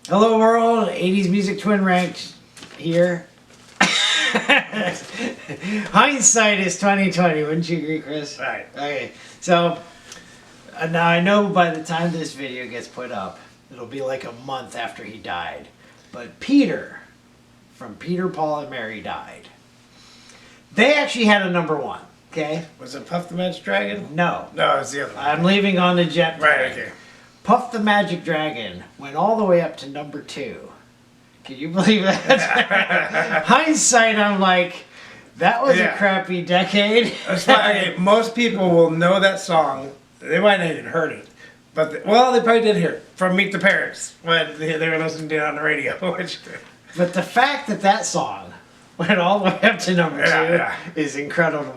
Hello world, 80s music twin ranked here. Hindsight is 2020, wouldn't you agree, Chris? Right. Okay, so now I know by the time this video gets put up, it'll be like a month after he died. But Peter, from Peter, Paul, and Mary died. They actually had a number one, okay? Was it Puff the Magic Dragon? No. No, it's the other one. I'm leaving on the jet plane. Right, okay. Puff the Magic Dragon went all the way up to number 2. Can you believe that? Hindsight, I'm like, that was a crappy decade. That's why most people will know that song. They might not even heard it. But, they probably did hear it from Meet the Parents when they were listening to it on the radio. But the fact that that song went all the way up to number 2 is incredible.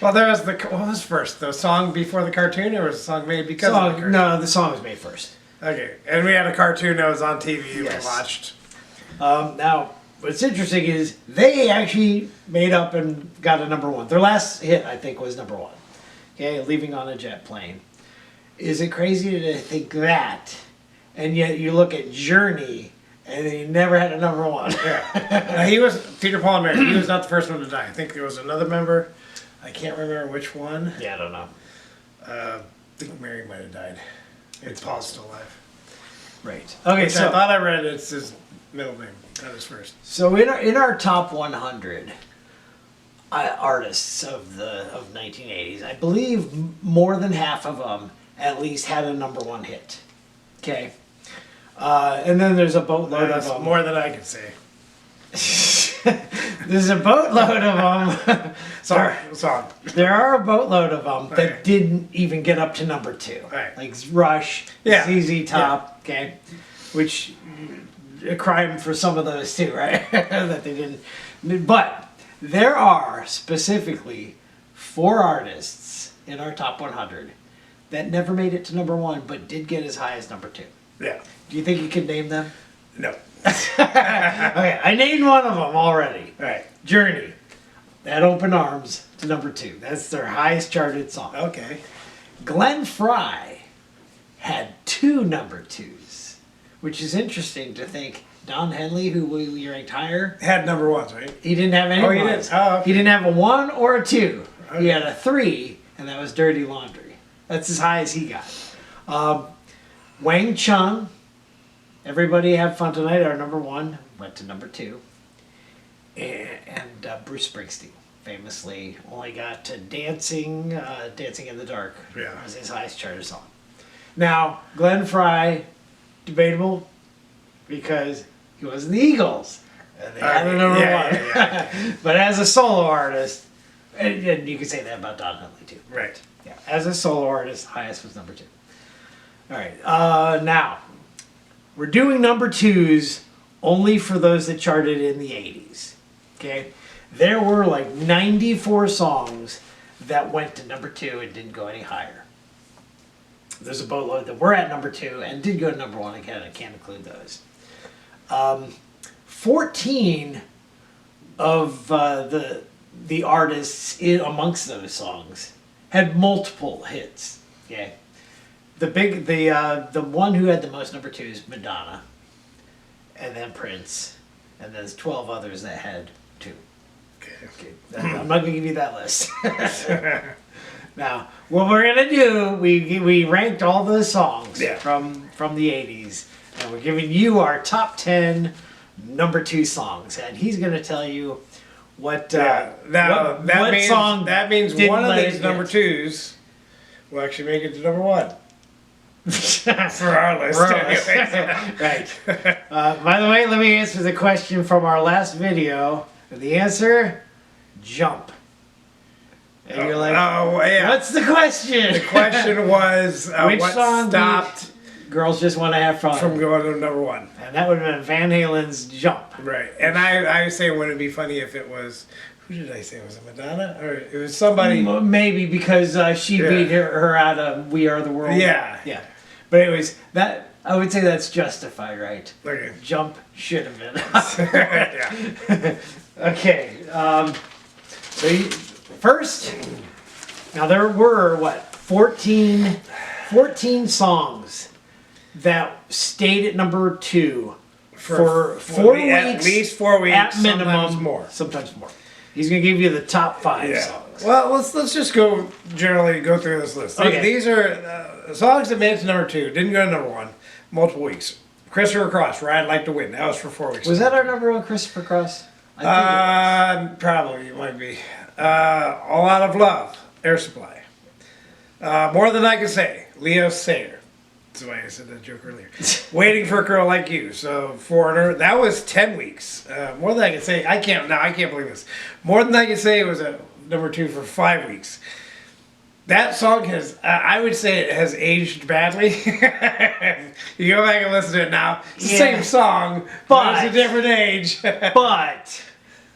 Well, there was what was first? The song before the cartoon, or was the song made because of the cartoon? No, the song was made first. Okay, and we had a cartoon that was on TV Yes. we watched. Now, what's interesting is they actually made up and got a number 1. Their last hit, I think, was number 1. Okay, Leaving on a Jet Plane. Is it crazy to think that? And yet you look at Journey, and he never had a number 1. Yeah. Now, he was Peter, Paul, and Mary. He was not the first one to die. I think there was another member. I can't remember which one. Yeah, I don't know. I think Mary might have died. Maybe Paul's still alive. Right. Okay, So I thought I read it's his middle name, not his first. So in our top 100 artists of the 1980s, I believe more than half of them at least had a number 1 hit. Okay. And then there's a boatload of them. More than I can say. There's a boatload of them. Song. There are a boatload of them that didn't even get up to number 2. Right. Like Rush, Yeah. ZZ Top, okay? Which, a crime for some of those too, right? That they didn't. But there are specifically 4 artists in our top 100 that never made it to number 1 but did get as high as number 2. Yeah. Do you think you could name them? No. Okay, I named one of them already. Right. Journey. That Open Arms to number 2. That's their highest charted song. Okay. Glenn Frey had 2 number 2s, which is interesting to think. Don Henley, who we ranked higher, Had number 1s, right? he didn't have any Oh, he ones. didn't? Oh, okay. He didn't have a 1 or a 2. He Okay. had a 3, and that was Dirty Laundry. That's as high as he got. Wang Chung, Everybody Have Fun Tonight, our number 1, went to number 2. And Bruce Springsteen famously only got to Dancing in the Dark. Yeah. Was his highest charted song. Now, Glenn Frey, debatable because he was in the Eagles. And they had a number 1. Yeah. But as a solo artist, and you can say that about Don Henley too. Right. Yeah. As a solo artist, highest was number 2. All right. Now, we're doing number 2s only for those that charted in the 80s. Okay? There were like 94 songs that went to number 2 and didn't go any higher. There's a boatload that were at number 2 and did go to number 1. Again, I can't include those. 14 of the artists amongst those songs had multiple hits. Okay? The one who had the most number 2s, Madonna, and then Prince, and there's 12 others that had 2. Okay. I'm not gonna give you that list. Now, what we're gonna do, we ranked all those songs from the 80s, and we're giving you our top 10 number 2 songs, and he's gonna tell you what song that means didn't one of let these it number hit. 2s will actually make it to number 1. For our list. anyways. Right. By the way, let me answer the question from our last video. And the answer, Jump. And you're like, what's the question? The question was Which what song stopped Girls Just Want to Have Fun from going to number 1. And that would have been Van Halen's Jump. Right. And I say, wouldn't it be funny if it was, who did I say? Was it Madonna? Or it was somebody. Maybe because she beat her out of We Are the World. Yeah. Yeah. But anyways, I would say that's justified, right? Okay. Jump should have been. Yeah. Okay. So first, now there were 14 songs that stayed at number 2 for 4 At weeks, least 4 weeks, at minimum, sometimes more. Sometimes more. He's gonna give you the top 5 songs. Well, let's just go through this list. Okay. These are songs that made it to number 2, didn't go to number 1, multiple weeks. Christopher Cross, Ride Like the Wind. That was for 4 weeks. Was that our number 1, Christopher Cross? I think Probably it might be. All Out of Love, Air Supply. More Than I Can Say, Leo Sayer. That's why I said that joke earlier. Waiting for a Girl Like You, so Foreigner. That was 10 weeks. More Than I Can Say, I can't believe this. More Than I Can Say was a number 2 for 5 weeks. That song has, I would say it has aged badly. You go back and listen to it now. It's the same song, but it's a different age. but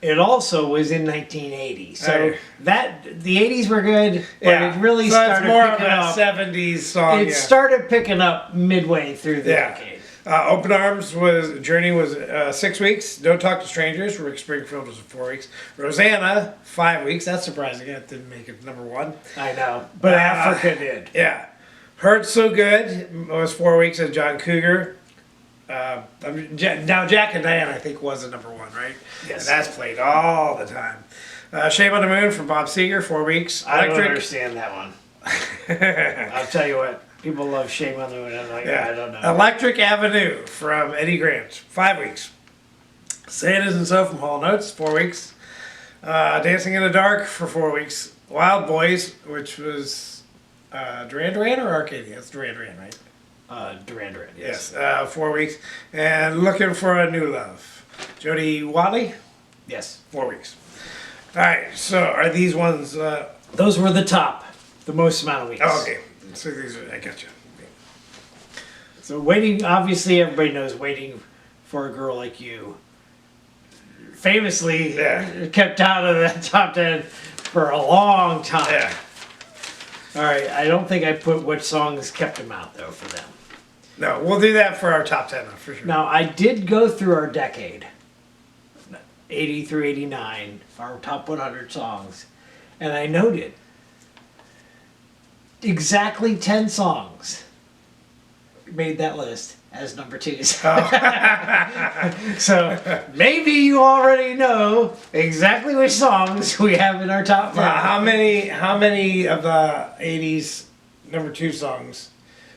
it also was in 1980. So the 80s were good, but it really started it's more picking of a up. 70s song. It started picking up midway through the decade. Open Arms Journey was 6 weeks. Don't Talk to Strangers, Rick Springfield was 4 weeks. Rosanna, 5 weeks. That's surprising. That didn't make it number 1. I know, but Africa did. Yeah. Hurt So Good was 4 weeks as John Cougar. Now Jack and Diane, I think, was a number 1, right? Yes. And that's played all the time. Shame on the Moon from Bob Seger, 4 weeks. I don't understand that one. I'll tell you what. People love Shame on the Moon. I'm like, I don't know. Electric Avenue from Eddie Grant, 5 weeks. Say It Isn't So from Hall Notes, 4 weeks. Dancing in the Dark for 4 weeks. Wild Boys, which was Duran Duran or Arcadia? It's Duran Duran, right? Duran Duran, yes. 4 weeks. And Looking for a New Love. Jody Watley, Yes. 4 weeks. All right, so are these ones... Those were the most amount of weeks. Oh, okay. So these are, I got you. So Waiting, obviously everybody knows Waiting for a Girl Like You. Famously kept out of the top 10 for a long time. Yeah. All right, I don't think I put which songs kept him out though for them. No, we'll do that for our top 10 for sure. Now I did go through our decade, 80 through 89, our top 100 songs, and I noted exactly 10 songs made that list as number 2s. So maybe you already know exactly which songs we have in our top 10. How many of the 80s number 2 songs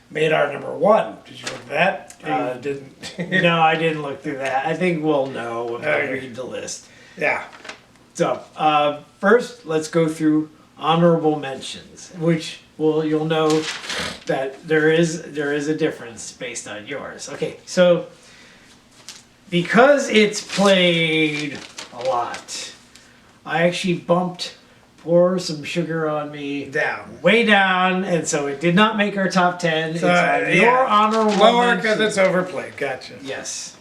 made our number 1? Did you look at that? Didn't. No, I didn't look through that. I think we'll know when I read the list. Yeah. So first, let's go through honorable mentions, which you'll know that there is a difference based on yours. Okay, so because it's played a lot, I actually bumped Pour Some Sugar on Me way down, and so it did not make our top 10. So, it's on your honorable lower because mention. it's overplayed. Gotcha. Yes.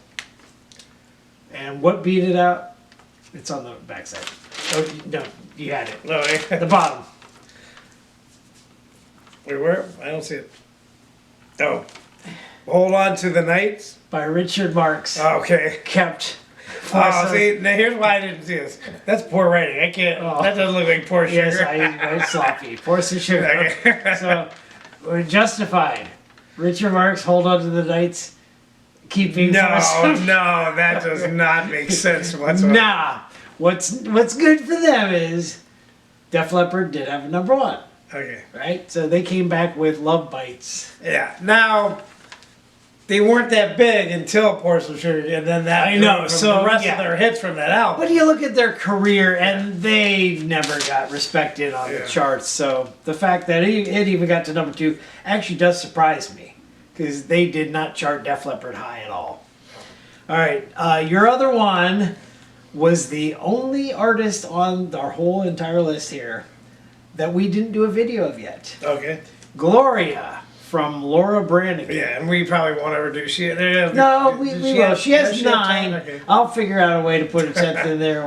And what beat it out? It's on the backside. Oh no, you had it. No, At the bottom. wait, where? I don't see it. Oh, Hold On to the Night By Richard Marx. Okay. Kept. Oh, see, now here's why I didn't see this. That's poor writing. I can't. That doesn't look like poor sugar. Yes, I sloppy. Pour some sugar. Okay. So, we're justified. Richard Marx, Hold On to the Nights. Keeping. No, that does not make sense whatsoever. Nah. What's good for them is Def Leppard did have a number 1. Okay. Right? So they came back with Love Bites. Yeah. Now, they weren't that big until Pour Some Sugar, and then that. I know, from so, the rest yeah. of their hits from that album. But you look at their career, and they never got respected on the charts. So the fact that it even got to number 2 actually does surprise me, because they did not chart Def Leppard high at all. All right, your other one was the only artist on our whole entire list here that we didn't do a video of yet. Okay. Gloria from Laura Branigan. Yeah, and we probably won't ever do. No, we will. She has 9. Okay. I'll figure out a way to put a 10th in there.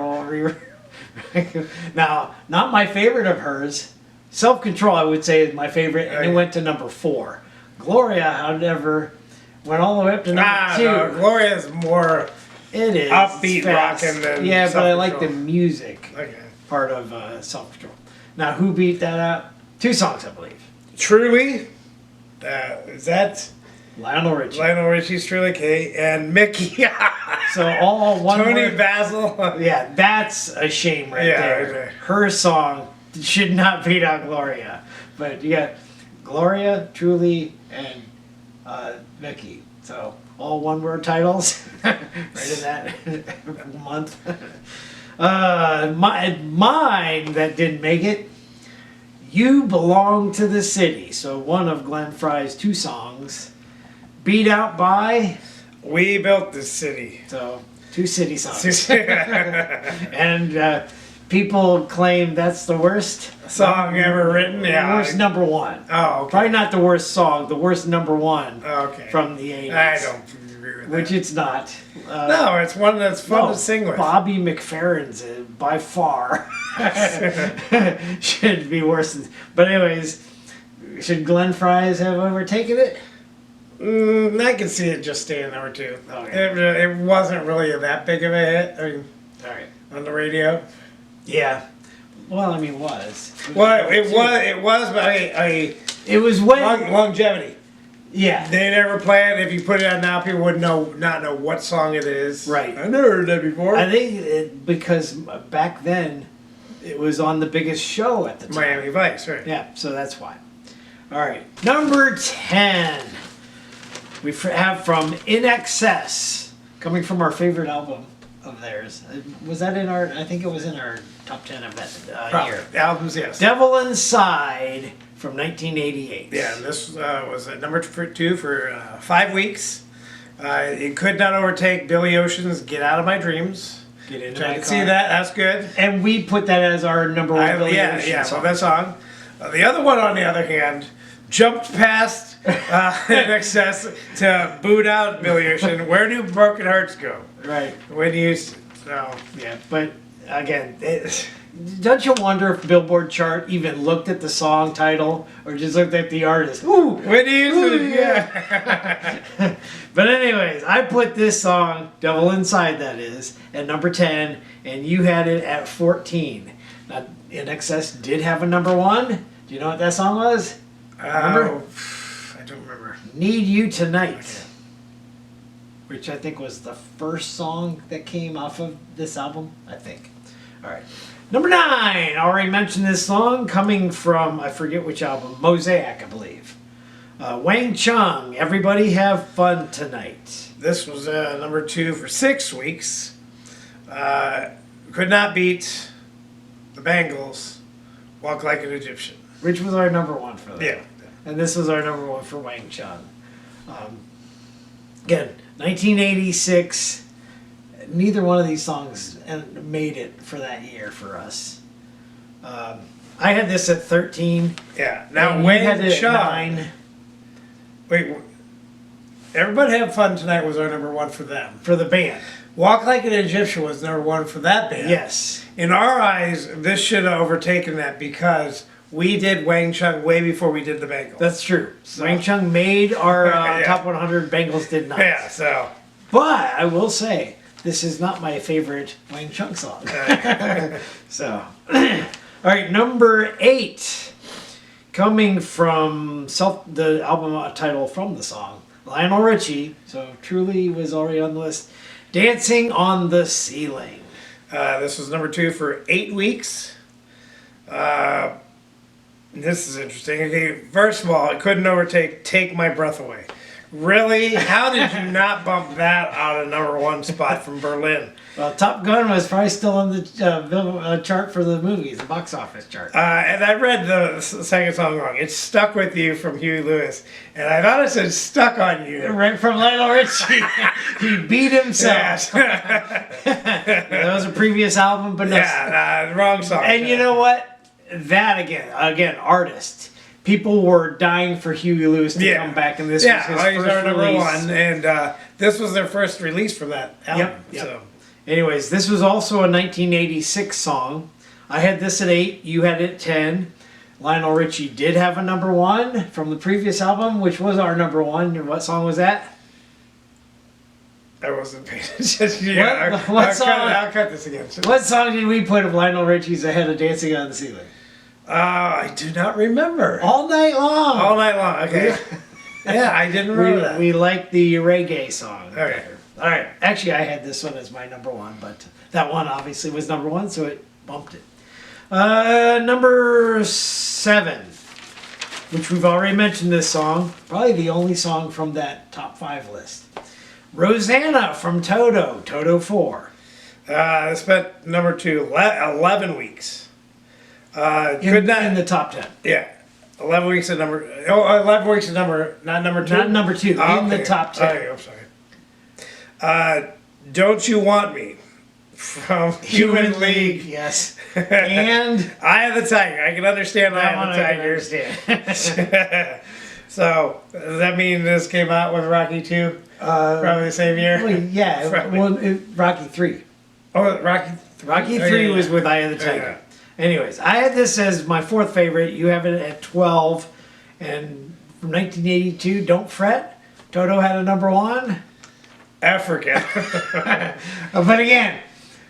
Now, not my favorite of hers. Self-Control, I would say, is my favorite, and it went to number 4. Gloria, however, went all the way up to number 2. No, Gloria's more It is upbeat fast. rockin' than Yeah, but I like the Self-Control. music part of Self-Control. Now, who beat that out? 2 songs, I believe. Truly, is that Lionel Richie. Lionel Richie's Truly Kate, and Mickey. So all one Tony word. Basil. Yeah, that's a shame right there. right there. Her song should not beat out Gloria. But you got Gloria, Truly, and Mickey. So all one word titles right in that month. Mine that didn't make it. You Belong to the City. So one of Glenn Fry's 2 songs. Beat out by. We Built This City. So 2 city songs. And people claim that's the worst Song ever written? Yeah. worst number 1. Oh, okay. Probably not the worst song, the worst number 1 Okay. from the 80s. I don't agree with Which that. it's not. No, it's one that's fun to sing with. Bobby McFerrin's by far should be worse than. But anyways, should Glenn Fry's have overtaken it? I can see it just staying number 2. Okay. It wasn't really that big of a hit. I mean, All right. on the radio. Yeah. Well, I mean, was. Well, it was, but It was when. longevity. Yeah. They never play it. If you put it on now, people would not know what song it is. Right. I never heard that before. I think because back then it was on the biggest show at the time. Miami Vice, right? Yeah, so that's why. All right, number 10. We have from In Excess, coming from our favorite album of theirs. Was that in our? I think it was in our top 10 of that year. Albums, yes. Devil Inside from 1988. Yeah, and this was at number 2 for 5 weeks. It could not overtake Billy Ocean's "Get Out of My Dreams." Get into I my can car. see that. That's good. And we put that as our number 1 Billy Ocean Yeah. song. So that song. The other one, on the other hand, jumped past In Excess to boot out Billy Ocean. Where do broken hearts go? Right. When you so Yeah, but again, don't you wonder if Billboard chart even looked at the song title or just looked at the artist? Ooh, when you yeah. But anyways, I put this song, Devil Inside that is, at number 10, and you had it at 14. Now, In Excess did have a number 1. Do you know what that song was? Remember? I don't remember. Need You Tonight. Which I think was the first song that came off of this album, I think. All right. Number 9. I already mentioned this song coming from, I forget which album, Mosaic, I believe. Wang Chung, Everybody Have Fun Tonight. This was number 2 for 6 weeks. Could not beat the Bangles, Walk Like an Egyptian. Which was our number 1 for them. Yeah. And this was our number 1 for Wang Chung. Again, 1986. Neither one of these songs made it for that year for us. I had this at 13. Yeah. Now, and you Wang had it at Chung. 9 Wait, Everybody Have Fun Tonight was our number 1 for them. for the band. Walk Like an Egyptian was number 1 for that band. Yes. In our eyes, this should have overtaken that because we did Wang Chung way before we did the Bangles. That's true. Wang Chung made our Yeah. top 100. Bengals did not. Yeah, so. But I will say, this is not my favorite Wang Chung song. So, all right, number 8, coming from the album title from the song, Lionel Richie. So Truly was already on the list. Dancing on the Ceiling. This was number 2 for 8 weeks. This is interesting. Okay, first of all, it couldn't overtake Take My Breath Away. Really? How did you not bump that out of number 1 spot from Berlin? Well, Top Gun was probably still on the chart for the movies, the box office chart. And I read the second song wrong. It's Stuck With You from Huey Lewis. And I thought it said Stuck on You. Right from Lionel Richie. He beat himself. Yes. That was a previous album, but no. Yeah, wrong song. And you know what? That again, artist. People were dying for Huey Lewis to come back, and this was his he's first our number release. 1. And this was their first release from that album. Yep. So. Anyways, this was also a 1986 song. I had this at 8. You had it at 10. Lionel Richie did have a number 1 from the previous album, which was our number 1. And what song was that? I wasn't paying attention. I'll cut this again. What song did we put of Lionel Richie's ahead of Dancing on the Ceiling? I do not remember. All Night Long. All Night Long. Okay. Yeah, I didn't remember that. We like the reggae song. Okay. better. All right. Actually, I had this one as my number one, but that one obviously was number one, so it bumped it. Number 7, which we've already mentioned this song. Probably the only song from that top 5 list. Rosanna from Toto, Toto 4. I spent number 2, 11 weeks. In the top 10. Yeah. 11 weeks at number. Oh, 11 weeks at number. Not number 2. Not number 2, Oh, in the top 10. Okay, I'm sorry. Don't You Want Me from Human League. Yes. And Eye of the Tiger. I can understand Eye that of one the I can Tiger. understand. So, does that mean this came out with Rocky 2? Probably the same year? Well, yeah, Probably. well, Rocky 3. Oh, Rocky 3. Rocky Oh, 3 yeah, was yeah. with Eye of the Yeah, Tiger. Anyways, I had this as my 4th favorite. You have it at 12. And from 1982, Don't Fret. Toto had a number 1. Africa. But again,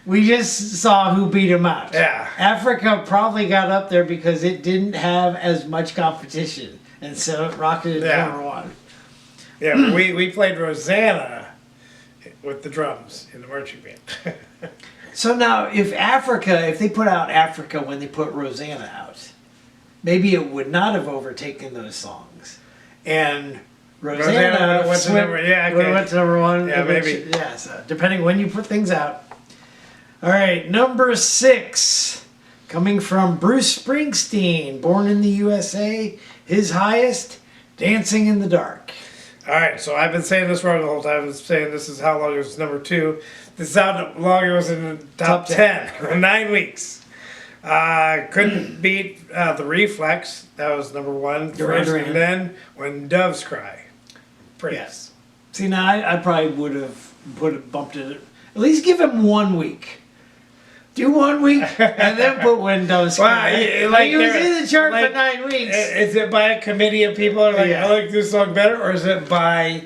we just saw who beat him out. Yeah. Africa probably got up there because it didn't have as much competition. And so it rocketed to Yeah. number 1. Yeah, we played Rosanna with the drums in the marching band. So now, if they put out Africa when they put Rosanna out, maybe it would not have overtaken those songs. And Rosanna went to number, yeah, would have okay. went to number 1. Yeah, maybe. Yeah, so depending when you put things out. All right, number 6, coming from Bruce Springsteen, Born in the USA, his highest, Dancing in the Dark. All right, so I've been saying this wrong the whole time. I was saying this is how long it was number 2. This is how long it was in the top 10. 9 weeks. Couldn't beat The Reflex. That was number 1 Duran first. Duran. And then When Doves Cry. Prince. Yes. See, now I probably would have bumped it. At least give him 1 week. Do 1 week and then put Windows. Wow, like he was there- in the chart like, for 9 weeks. Is it by a committee of people who are like, Yeah. I like this song better? Or is it by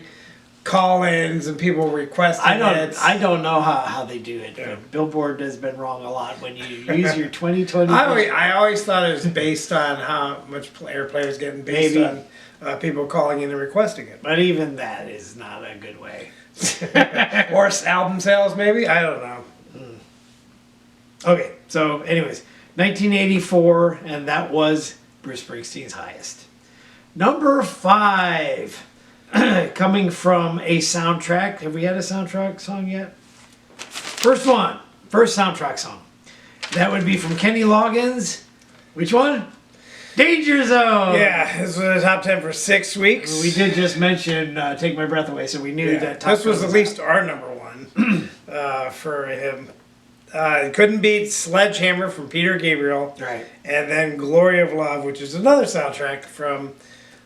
call-ins and people requesting it? I don't know how they do it. Yeah. But Billboard has been wrong a lot when you use your 2020. I always thought it was based on how much airplay was getting based Maybe. on people calling in and requesting it. But even that is not a good way. Or album sales, maybe? I don't know. Okay, so anyways, 1984, and that was Bruce Springsteen's highest. Number 5, coming from a soundtrack. Have we had a soundtrack song yet? First soundtrack song. That would be from Kenny Loggins. Which one? Danger Zone. Yeah, this was the top 10 for 6 weeks. We did just mention Take My Breath Away, so we knew Yeah, that top this was 10 at least our number 1 for him. Couldn't beat Sledgehammer from Peter Gabriel. Right. And then Glory of Love, which is another soundtrack from.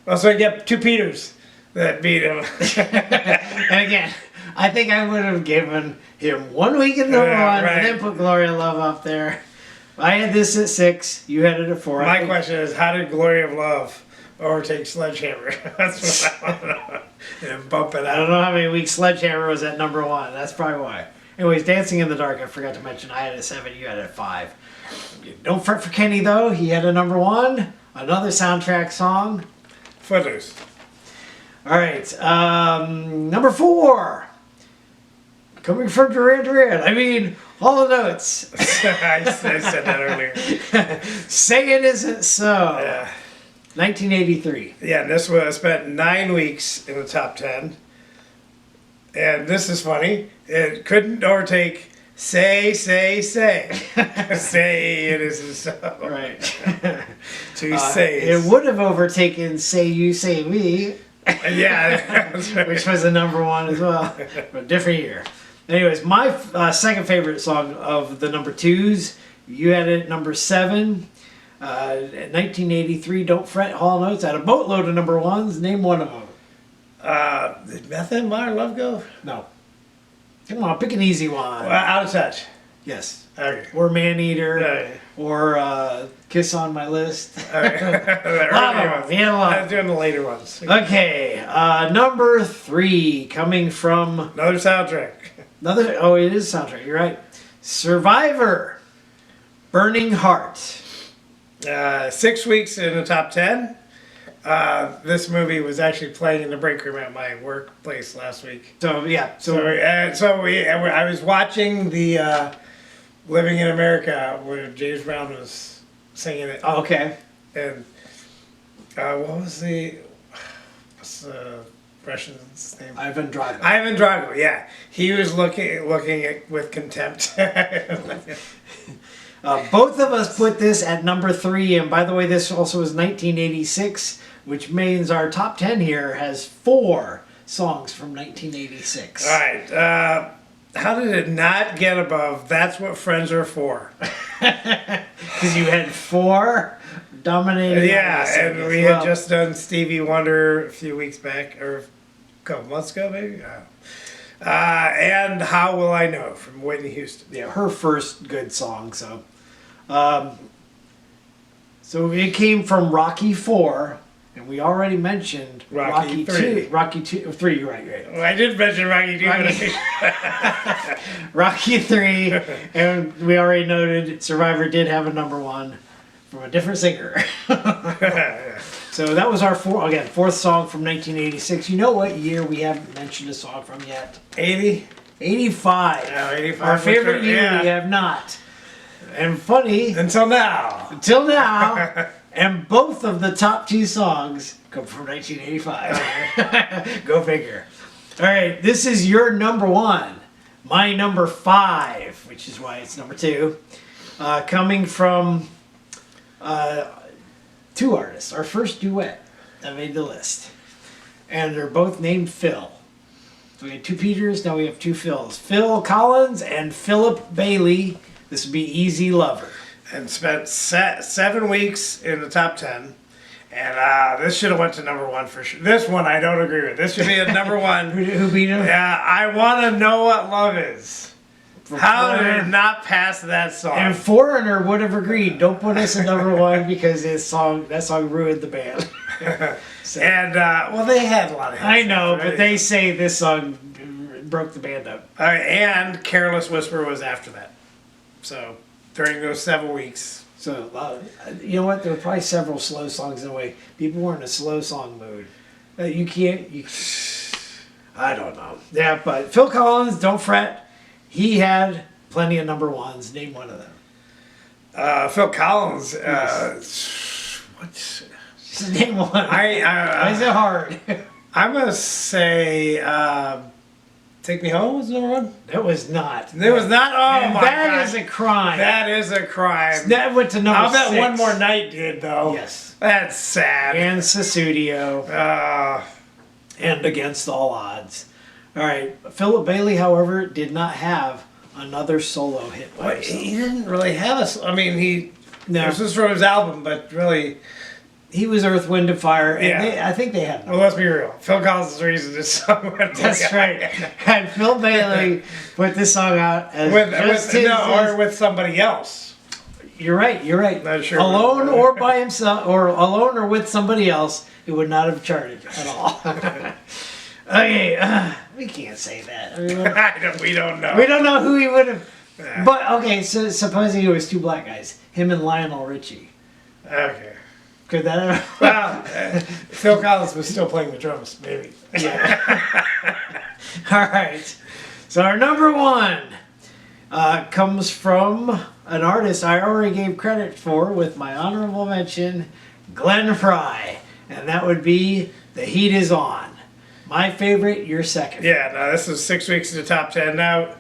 Well, so I get 2 Peters that beat him. And again, I think I would have given him 1 week in number 1 right. and then put Glory of Love up there. I had this at 6. You had it at 4. My question is, how did Glory of Love overtake Sledgehammer? That's what I want to know. And bump it I don't out. know how many weeks Sledgehammer was at number 1. That's probably why. Anyways, Dancing in the Dark, I forgot to mention. I had it at 7. You had it at 5. Don't fret for Kenny, though. He had a number 1. Another soundtrack song. Footloose. All right. Number 4. Coming from Duran Duran. I mean, all the notes. I said that earlier. Say It Isn't So. Yeah. 1983. Yeah, and this was spent 9 weeks in the top 10. And this is funny. It couldn't overtake Say. Say It Isn't So. Right. Two says. It would have overtaken Say You, Say Me, Yeah. That's right. which was the number 1 as well. But different year. Anyways, my second favorite song of the number 2s, you had it at number 7. 1983, Don't Fret, Hall Notes, had a boatload of number 1s. Name one of them. Did Method Modern Love go? No. Come on, pick an easy one. Well, Out of Touch. Yes. Okay. Or Man Eater. Okay. Or Kiss on My List. Okay. The Lot earlier of ones. them. You had a lot. I was doing the later ones. Okay, number 3, coming from Another soundtrack. another. Oh, it is a soundtrack. You're right. Survivor, Burning Heart. 6 weeks in the top 10. this movie was actually playing in the break room at my workplace last week. So yeah, I was watching the Living in America where James Brown was singing it. oh, okay. And what's the Russian's name? Ivan Drago. Ivan Drago, yeah. He was looking at with contempt. Both of us put this at number 3, and by the way, this also was 1986, which means our top 10 here has 4 songs from 1986. All right. How did it not get above That's What Friends Are For? Because you had 4 dominating. Yeah, artists, I and guess. we had just done Stevie Wonder a few weeks back, or a couple months ago, maybe. And How Will I Know from Whitney Houston. Yeah, her first good song. So, so it came from Rocky 4, and we already mentioned Rocky 3. Rocky 2, 3. You're right. Well, I did mention Rocky 2. Rocky 3, and we already noted Survivor did have a number 1 from a different singer. So that was our 4th song from 1986. You know what year we haven't mentioned a song from yet? 80? 85. No, 85. Our favorite year yeah. we have not. And funny, Until now. until now, and both of the top 2 songs come from 1985. Go figure. All right, this is your number 1. My number 5, which is why it's number 2, coming from 2 artists. Our first duet that made the list. And they're both named Phil. So we had 2 Peters, now we have 2 Phils. Phil Collins and Philip Bailey. This would be Easy Lover. And spent 7 weeks in the top 10. And this should have went to number 1 for sure. This one I don't agree with. This should be at number 1. Who beat him? Yeah, I Want to Know What Love Is. How did it not pass that song? And Foreigner would have agreed. Don't put us at number 1 because that song ruined the band. So, And, well, they had a lot of hits. I know, right? but they say this song broke the band up. And Careless Whisper was after that. So, during those 7 weeks. So, you know what? There were probably several slow songs in a way. People were in a slow song mood. You can't. I don't know. Yeah, but Phil Collins, don't fret. He had plenty of number 1s. Name one of them. Phil Collins. Just name one. Why is it hard? I'm gonna say "Take Me Home" was number 1. That was not. It was not. Oh And my that god, is a crime. that is a crime. That went to number I'll bet 6. One More Night did though. Yes. That's sad. And Sussudio. Uh, And Against All Odds. All right. Philip Bailey, however, did not have another solo hit by himself. he didn't really have a. I mean, No. This was from his album, but really, He was Earth, Wind, and Fire. And Yeah. I think they had. well, let's be real. Phil Collins is the reason this song went. That's right. And Phil Bailey put this song out as just his, or with somebody else. You're right. You're right. Not sure. Alone or by himself, or alone or with somebody else, it would not have charted at all. Okay, we can't say that. I mean, We don't know. we don't know who he would have. But okay, so supposing it was 2 black guys, him and Lionel Richie. Okay. Could that ever? Well, Phil Collins was still playing the drums, maybe. Yeah. All right. So our number 1 comes from an artist I already gave credit for with my honorable mention, Glenn Frey, and that would be "The Heat Is On." My favorite, your second. Yeah, no, this is 6 weeks in the top 10. Now,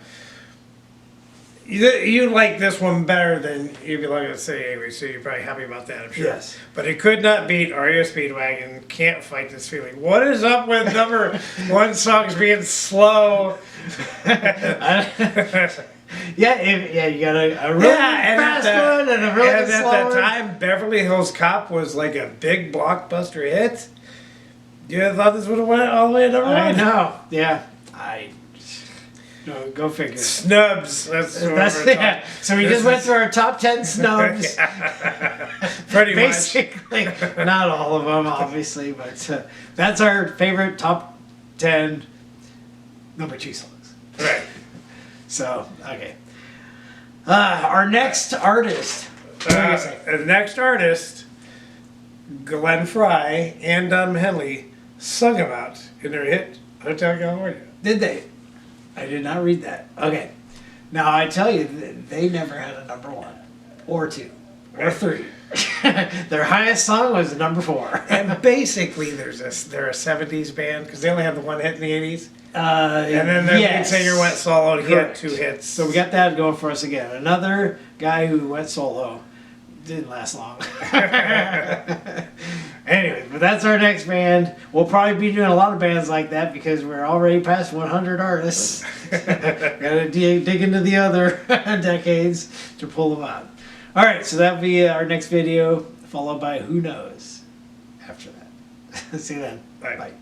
you like this one better than you'd be looking to say anyway, so you're probably happy about that, I'm sure. Yes. But it could not beat REO Speedwagon, Can't Fight This Feeling. What is up with number 1 songs being slow? Yeah, you got a really fast one and a really and slow at that one. time, Beverly Hills Cop was like a big blockbuster hit. You thought this would have went all the way to number 1? I know. Yeah. No, go figure. Snubs. That's Yeah. So we just went through our top 10 snubs. Pretty much. Basically, not all of them, obviously, but that's our favorite top 10 number 2 songs. Right. So, okay. Our next artist. The next artist Glenn Fry and Don Henley sung about in their hit Hotel California. Did they? I did not read that. Okay. Now I tell you, they never had a number 1, or 2, or 3. Their highest song was number 4. And basically, they're a 70s band because they only had the one hit in the 80s. And then their lead singer went solo and he had 2 hits. So we got that going for us again. Another guy who went solo. Didn't last long. Anyway, but that's our next band. We'll probably be doing a lot of bands like that because we're already past 100 artists. Gotta dig into the other decades to pull them out. All right, so that'll be our next video, followed by Who Knows after that. See you then. Bye. Bye.